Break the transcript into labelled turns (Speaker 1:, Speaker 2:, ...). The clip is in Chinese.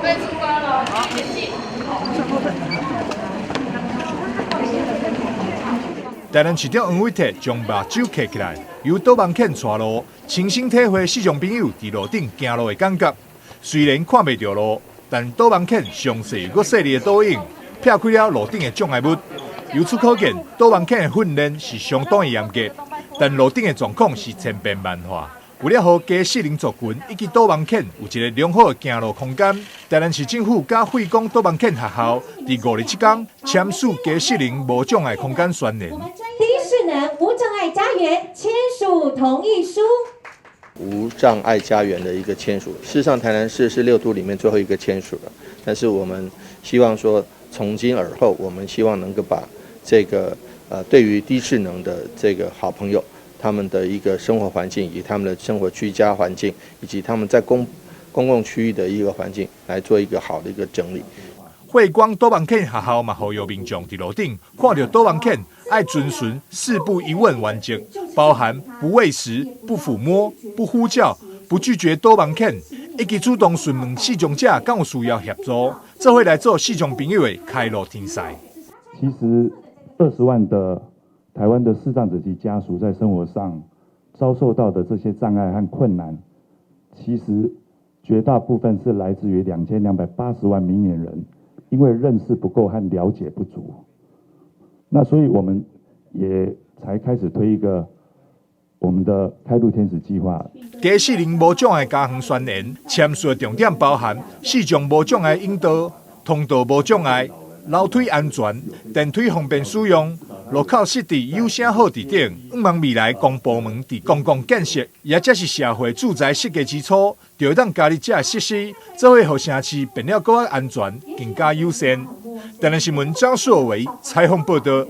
Speaker 1: 备出发了，前进。
Speaker 2: 台南市长黄伟哲将目睭揢起来，由导盲犬带路，亲身体会视障朋友伫路顶行路的感觉。虽然看袂到路，但导盲犬详细又细腻的倒影，撇开了路顶的障碍物。由此可见，导盲犬的训练是相当的严格，但路顶的状况是千变万化。为了让家适龄族群以及导盲犬有一个良好的行路空间，台南市政府甲惠光导盲犬学校伫5日7天签署家适龄无障碍空间宣言。
Speaker 3: 低势能无障碍家园签署同意书。
Speaker 4: 无障碍家园的一个签署，事实上台南市是6都里面最后一个签署的，但是我们希望说，从今而后，我们希望能够把这个对于低势能的这个好朋友，他们的一个生活环境，以及他们的生活居家环境，以及他们在公共区域的一个环境，来做一个好的一个整理。
Speaker 2: 惠光导盲犬学校嘛，呼吁民众伫路顶看到导盲犬，爱遵循4不一问原则，包含不喂食、不抚摸、不呼叫、不拒绝导盲犬，以及主动询问视障者敢有需要协助，这会来做视障朋友的开路天使。
Speaker 5: 其实20万的台湾的视障者及家属在生活上遭受到的这些障碍和困难，其实绝大部分是来自于2280万明眼人。因为认识不够和了解不足，那所以我们也才开始推一个我们的开路天使计划。
Speaker 2: 家适龄无障碍家园宣言签署的重点包含视障无障碍引导、通道无障碍、楼梯安全、电梯方便使用、路口设置有声好地点，希望未来公部门伫公共建设，也则是社会住宅设计基础，就会当加入这些设施，做伙让城市变了更加安全、更加友善。台南新闻张硕维采访报道。